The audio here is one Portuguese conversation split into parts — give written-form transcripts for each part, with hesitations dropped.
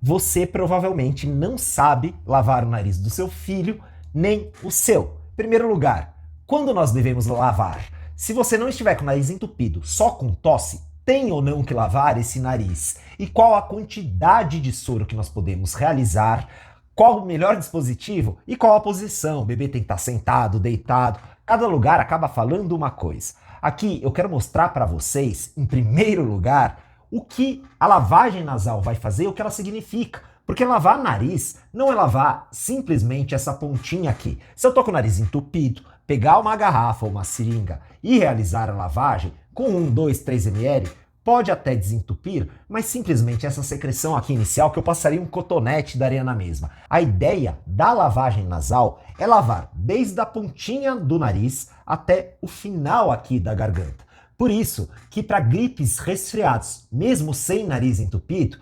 você provavelmente não sabe lavar o nariz do seu filho, nem o seu. Em primeiro lugar, quando nós devemos lavar? Se você não estiver com o nariz entupido, só com tosse, tem ou não que lavar esse nariz? E qual a quantidade de soro que nós podemos realizar? Qual o melhor dispositivo e qual a posição? O bebê tem que estar sentado, deitado. Cada lugar acaba falando uma coisa. Aqui eu quero mostrar para vocês, em primeiro lugar, o que a lavagem nasal vai fazer, o que ela significa. Porque lavar nariz não é lavar simplesmente essa pontinha aqui. Se eu tô com o nariz entupido, pegar uma garrafa ou uma seringa e realizar a lavagem com 1, 2, 3 ml, pode até desentupir, mas simplesmente essa secreção aqui inicial que eu passaria um cotonete e daria na mesma. A ideia da lavagem nasal é lavar desde a pontinha do nariz até o final aqui da garganta. Por isso que para gripes, resfriados, mesmo sem nariz entupido,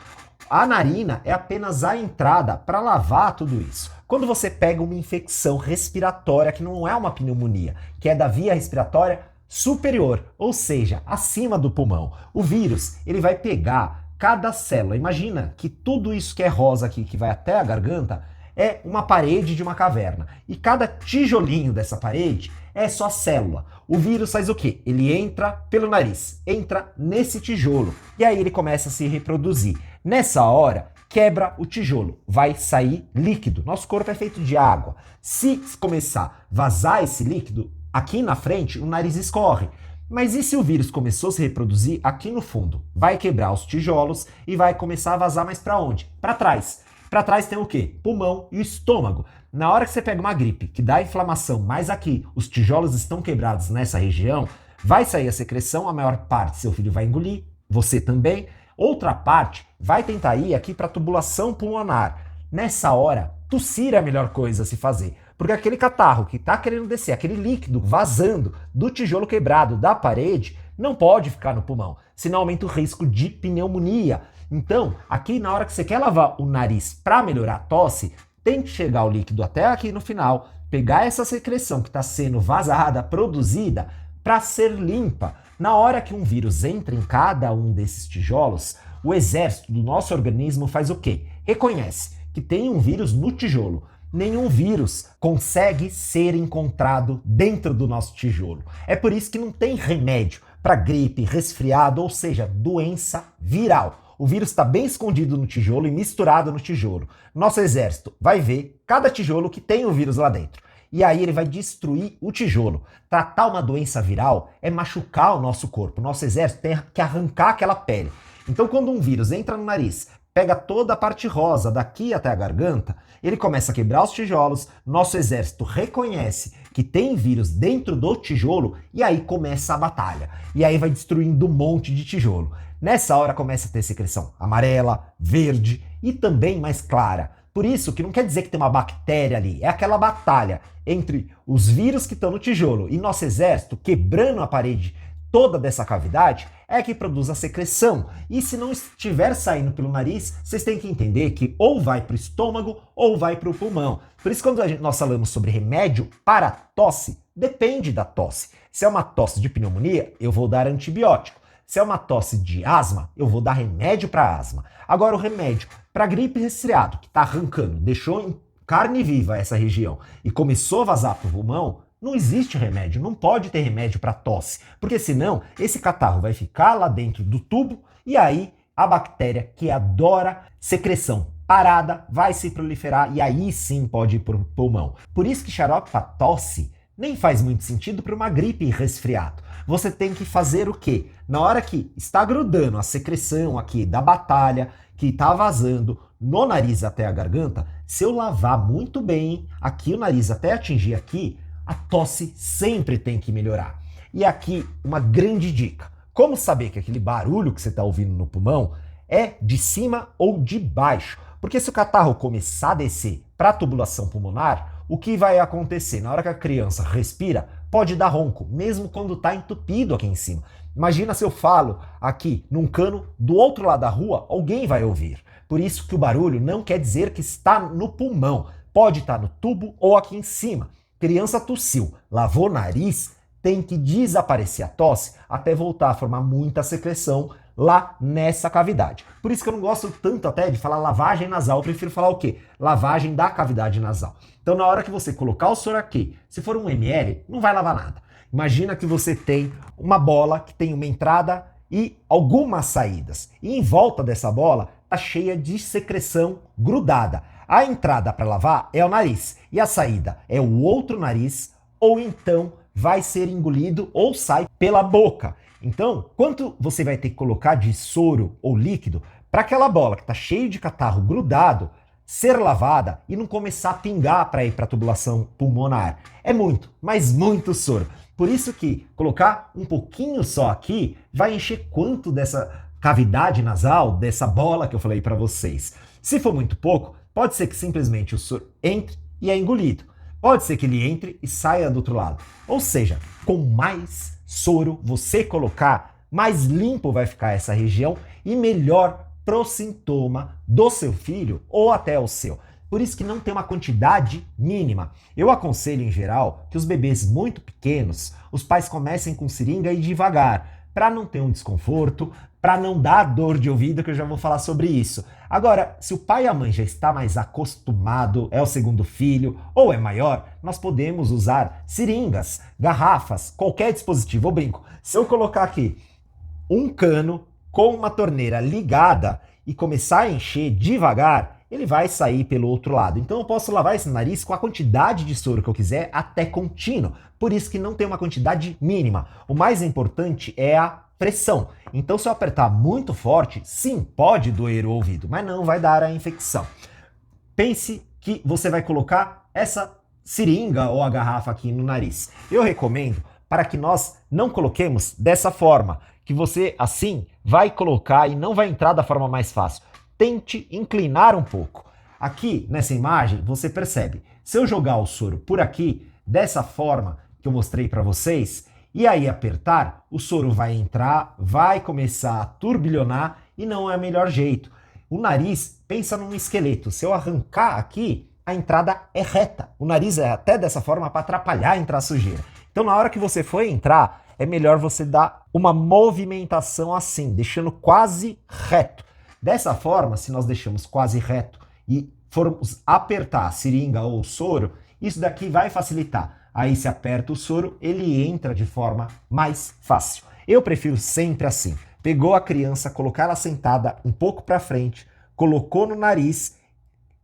a narina é apenas a entrada para lavar tudo isso. Quando você pega uma infecção respiratória que não é uma pneumonia, que é da via respiratória superior, ou seja, acima do pulmão, o vírus ele vai pegar cada célula. Imagina que tudo isso que é rosa aqui, que vai até a garganta, é uma parede de uma caverna. E cada tijolinho dessa parede é só célula. O vírus faz o quê? Ele entra pelo nariz, entra nesse tijolo e aí ele começa a se reproduzir. Nessa hora, quebra o tijolo, vai sair líquido. Nosso corpo é feito de água. Se começar a vazar esse líquido, aqui na frente o nariz escorre. Mas e se o vírus começou a se reproduzir aqui no fundo? Vai quebrar os tijolos e vai começar a vazar mais para onde? Para trás. Para trás tem o quê? Pulmão e o estômago. Na hora que você pega uma gripe que dá inflamação, mas aqui os tijolos estão quebrados nessa região, vai sair a secreção, a maior parte seu filho vai engolir, você também. Outra parte vai tentar ir aqui para a tubulação pulmonar. Nessa hora, tossir é a melhor coisa a se fazer. Porque aquele catarro que está querendo descer, aquele líquido vazando do tijolo quebrado da parede, não pode ficar no pulmão, senão aumenta o risco de pneumonia. Então, aqui na hora que você quer lavar o nariz para melhorar a tosse, tem que chegar o líquido até aqui no final, pegar essa secreção que está sendo vazada, produzida, para ser limpa. Na hora que um vírus entra em cada um desses tijolos, o exército do nosso organismo faz o quê? Reconhece que tem um vírus no tijolo. Nenhum vírus consegue ser encontrado dentro do nosso tijolo. É por isso que não tem remédio para gripe, resfriado, ou seja, doença viral. O vírus está bem escondido no tijolo e misturado no tijolo. Nosso exército vai ver cada tijolo que tem o vírus lá dentro. E aí ele vai destruir o tijolo. Tratar uma doença viral é machucar o nosso corpo. Nosso exército tem que arrancar aquela pele. Então quando um vírus entra no nariz, pega toda a parte rosa daqui até a garganta, ele começa a quebrar os tijolos, nosso exército reconhece que tem vírus dentro do tijolo e aí começa a batalha. E aí vai destruindo um monte de tijolo. Nessa hora começa a ter secreção amarela, verde e também mais clara. Por isso que não quer dizer que tem uma bactéria ali, é aquela batalha entre os vírus que estão no tijolo e nosso exército quebrando a parede toda dessa cavidade é que produz a secreção. E se não estiver saindo pelo nariz, vocês têm que entender que ou vai para o estômago ou vai para o pulmão. Por isso quando nós falamos sobre remédio para tosse, depende da tosse. Se é uma tosse de pneumonia, eu vou dar antibiótico. Se é uma tosse de asma, eu vou dar remédio para asma. Agora o remédio para gripe e resfriado, que está arrancando, deixou em carne viva essa região e começou a vazar para o pulmão, não existe remédio, não pode ter remédio para tosse, porque senão esse catarro vai ficar lá dentro do tubo e aí a bactéria que adora secreção parada vai se proliferar e aí sim pode ir para o pulmão. Por isso que xarope para tosse nem faz muito sentido para uma gripe e resfriado. Você tem que fazer o quê? Na hora que está grudando a secreção aqui da batalha, que está vazando no nariz até a garganta, se eu lavar muito bem aqui o nariz até atingir aqui, a tosse sempre tem que melhorar. E aqui uma grande dica. Como saber que aquele barulho que você está ouvindo no pulmão é de cima ou de baixo? Porque se o catarro começar a descer para a tubulação pulmonar, o que vai acontecer? Na hora que a criança respira, pode dar ronco, mesmo quando está entupido aqui em cima. Imagina se eu falo aqui num cano do outro lado da rua, alguém vai ouvir. Por isso que o barulho não quer dizer que está no pulmão. Pode estar no tubo ou aqui em cima. Criança tossiu, lavou o nariz, tem que desaparecer a tosse até voltar a formar muita secreção lá nessa cavidade. Por isso que eu não gosto tanto até de falar lavagem nasal, eu prefiro falar o quê? Lavagem da cavidade nasal. Então na hora que você colocar o soro aqui, se for 1 ml, não vai lavar nada. Imagina que você tem uma bola que tem uma entrada e algumas saídas. E em volta dessa bola está cheia de secreção grudada. A entrada para lavar é o nariz e a saída é o outro nariz, ou então vai ser engolido ou sai pela boca. Então, quanto você vai ter que colocar de soro ou líquido para aquela bola que está cheia de catarro grudado ser lavada e não começar a pingar para ir para a tubulação pulmonar? É muito, mas muito soro. Por isso que colocar um pouquinho só aqui vai encher quanto dessa cavidade nasal, dessa bola que eu falei para vocês. Se for muito pouco, pode ser que simplesmente o soro entre e é engolido. Pode ser que ele entre e saia do outro lado. Ou seja, com mais soro você colocar, mais limpo vai ficar essa região e melhor pro sintoma do seu filho ou até o seu. Por isso que não tem uma quantidade mínima. Eu aconselho, em geral, que os bebês muito pequenos, os pais comecem com seringa e devagar, para não ter um desconforto, para não dar dor de ouvido, que eu já vou falar sobre isso. Agora, se o pai e a mãe já está mais acostumado, é o segundo filho ou é maior, nós podemos usar seringas, garrafas, qualquer dispositivo. Eu brinco, se eu colocar aqui um cano com uma torneira ligada e começar a encher devagar, ele vai sair pelo outro lado. Então eu posso lavar esse nariz com a quantidade de soro que eu quiser até contínuo. Por isso que não tem uma quantidade mínima. O mais importante é a pressão. Então se eu apertar muito forte, sim, pode doer o ouvido, mas não vai dar a infecção. Pense que você vai colocar essa seringa ou a garrafa aqui no nariz. Eu recomendo para que nós não coloquemos dessa forma, que você assim vai colocar e não vai entrar da forma mais fácil. Tente inclinar um pouco. Aqui nessa imagem você percebe, se eu jogar o soro por aqui, dessa forma que eu mostrei para vocês, e aí apertar, o soro vai entrar, vai começar a turbilhonar e não é o melhor jeito. O nariz, pensa num esqueleto, se eu arrancar aqui, a entrada é reta. O nariz é até dessa forma para atrapalhar entrar sujeira. Então na hora que você for entrar, é melhor você dar uma movimentação assim, deixando quase reto. Dessa forma, se nós deixamos quase reto e formos apertar a seringa ou o soro, isso daqui vai facilitar. Aí se aperta o soro, ele entra de forma mais fácil. Eu prefiro sempre assim. Pegou a criança, colocar ela sentada um pouco para frente, colocou no nariz,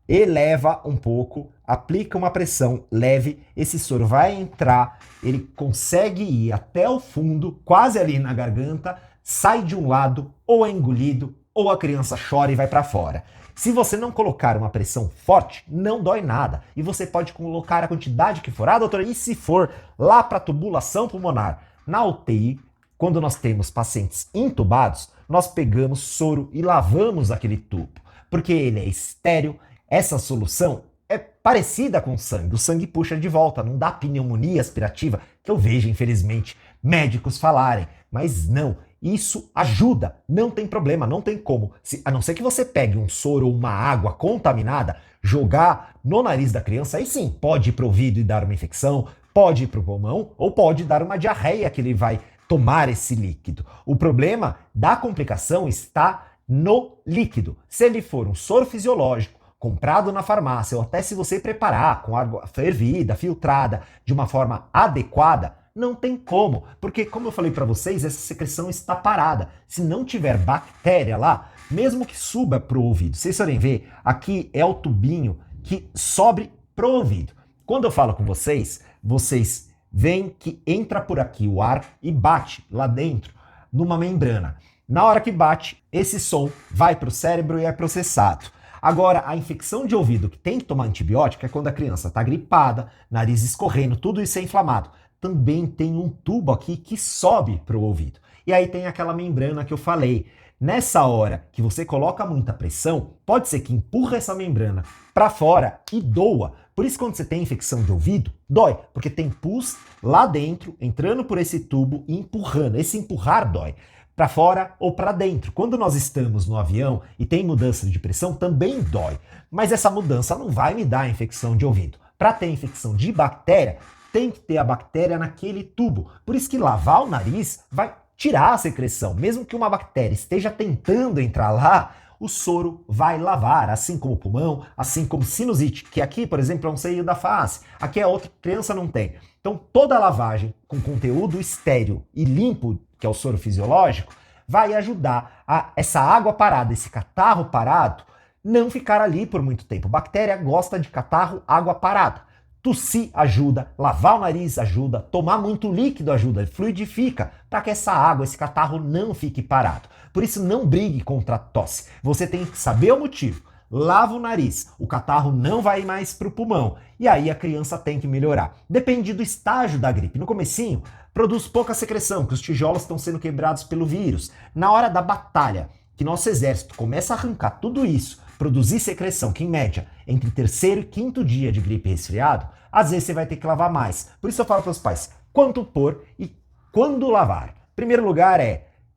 eleva um pouco, aplica uma pressão leve, esse soro vai entrar, ele consegue ir até o fundo, quase ali na garganta, sai de um lado, ou é engolido, ou a criança chora e vai para fora. Se você não colocar uma pressão forte, não dói nada. E você pode colocar a quantidade que for. Ah, doutora, e se for lá para tubulação pulmonar? Na UTI, quando nós temos pacientes intubados, nós pegamos soro e lavamos aquele tubo. Porque ele é estéril, essa solução é parecida com sangue. O sangue puxa de volta, não dá pneumonia aspirativa, que eu vejo, infelizmente, médicos falarem. Mas não. Isso ajuda, não tem problema, não tem como. A não ser que você pegue um soro ou uma água contaminada, jogar no nariz da criança, aí sim, pode ir para o ouvido e dar uma infecção, pode ir para o pulmão ou pode dar uma diarreia que ele vai tomar esse líquido. O problema da complicação está no líquido. Se ele for um soro fisiológico, comprado na farmácia, ou até se você preparar com água fervida, filtrada, de uma forma adequada, não tem como, porque como eu falei para vocês, essa secreção está parada. Se não tiver bactéria lá, mesmo que suba para o ouvido, vocês forem ver, aqui é o tubinho que sobe para o ouvido. Quando eu falo com vocês, vocês veem que entra por aqui o ar e bate lá dentro numa membrana. Na hora que bate, esse som vai para o cérebro e é processado. Agora, a infecção de ouvido que tem que tomar antibiótico é quando a criança está gripada, nariz escorrendo, tudo isso é inflamado. Também tem um tubo aqui que sobe para o ouvido. E aí tem aquela membrana que eu falei. Nessa hora que você coloca muita pressão, pode ser que empurra essa membrana para fora e doa. Por isso, quando você tem infecção de ouvido, dói, porque tem pus lá dentro, entrando por esse tubo e empurrando. Esse empurrar dói. Para fora ou para dentro. Quando nós estamos no avião e tem mudança de pressão, também dói. Mas essa mudança não vai me dar infecção de ouvido. Para ter infecção de bactéria, tem que ter a bactéria naquele tubo. Por isso que lavar o nariz vai tirar a secreção. Mesmo que uma bactéria esteja tentando entrar lá, o soro vai lavar, assim como o pulmão, assim como sinusite, que aqui, por exemplo, é um seio da face, aqui a outra criança não tem. Então, toda a lavagem com conteúdo estéril e limpo, que é o soro fisiológico, vai ajudar a essa água parada, esse catarro parado, não ficar ali por muito tempo. Bactéria gosta de catarro, água parada. Tossir ajuda, lavar o nariz ajuda, tomar muito líquido ajuda, fluidifica, para que essa água, esse catarro não fique parado. Por isso, não brigue contra a tosse. Você tem que saber o motivo. Lava o nariz, o catarro não vai mais para o pulmão. E aí a criança tem que melhorar. Depende do estágio da gripe. No comecinho, produz pouca secreção, que os tijolos estão sendo quebrados pelo vírus. Na hora da batalha, que nosso exército começa a arrancar tudo isso, produzir secreção, que em média, entre terceiro e quinto dia de gripe e resfriado, às vezes você vai ter que lavar mais. Por isso eu falo para os pais, quanto pôr e quando lavar. Primeiro lugar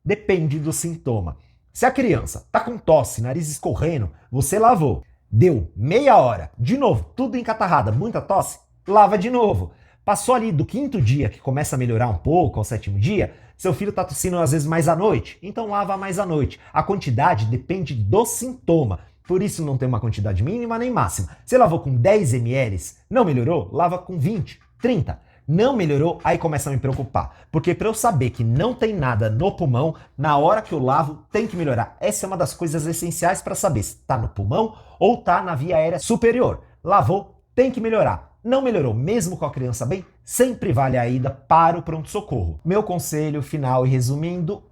depende do sintoma. Se a criança está com tosse, nariz escorrendo, você lavou, deu meia hora, de novo, tudo encatarrada, muita tosse, lava de novo. Passou ali do quinto dia, que começa a melhorar um pouco, ao sétimo dia, seu filho está tossindo às vezes mais à noite, então lava mais à noite. A quantidade depende do sintoma. Por isso não tem uma quantidade mínima nem máxima. Você lavou com 10 ml, não melhorou? Lava com 20, 30. Não melhorou? Aí começa a me preocupar. Porque para eu saber que não tem nada no pulmão, na hora que eu lavo, tem que melhorar. Essa é uma das coisas essenciais para saber se está no pulmão ou está na via aérea superior. Lavou, tem que melhorar. Não melhorou, mesmo com a criança bem, sempre vale a ida para o pronto-socorro. Meu conselho final e resumindo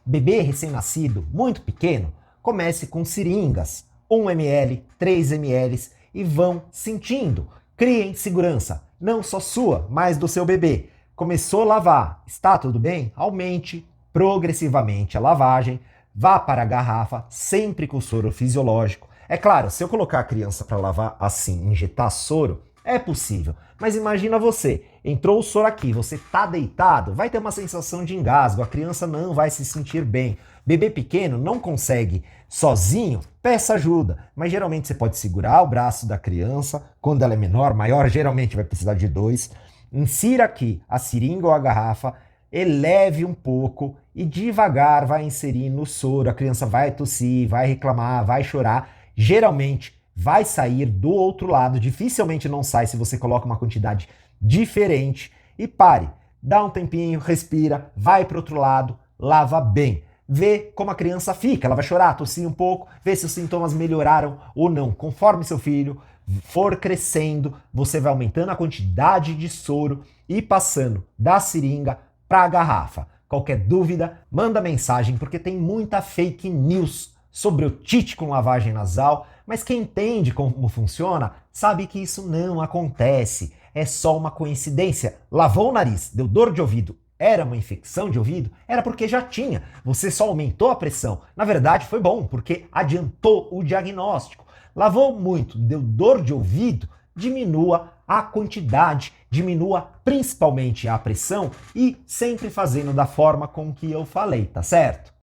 bebê recém-nascido, muito pequeno, comece com seringas. 1 ml, 3 ml e vão sentindo. Criem segurança, não só sua, mas do seu bebê. Começou a lavar, está tudo bem? Aumente progressivamente a lavagem, vá para a garrafa, sempre com soro fisiológico. É claro, se eu colocar a criança para lavar assim, injetar soro, é possível. Mas imagina você, entrou o soro aqui, você está deitado, vai ter uma sensação de engasgo, a criança não vai se sentir bem. Bebê pequeno não consegue sozinho, peça ajuda. Mas geralmente você pode segurar o braço da criança, quando ela é menor, maior, geralmente vai precisar de 2. Insira aqui a seringa ou a garrafa, eleve um pouco e devagar vai inserindo o soro. A criança vai tossir, vai reclamar, vai chorar. Geralmente vai sair do outro lado, dificilmente não sai se você coloca uma quantidade diferente. E pare, dá um tempinho, respira, vai para o outro lado, lava bem. Vê como a criança fica, ela vai chorar, tossir um pouco, vê se os sintomas melhoraram ou não. Conforme seu filho for crescendo, você vai aumentando a quantidade de soro e passando da seringa para a garrafa. Qualquer dúvida, manda mensagem, porque tem muita fake news sobre otite com lavagem nasal, mas quem entende como funciona sabe que isso não acontece. É só uma coincidência. Lavou o nariz, deu dor de ouvido, era uma infecção de ouvido? Era porque já tinha. Você só aumentou a pressão. Na verdade, foi bom, porque adiantou o diagnóstico. Lavou muito, deu dor de ouvido? Diminua a quantidade, diminua principalmente a pressão e sempre fazendo da forma com que eu falei, tá certo?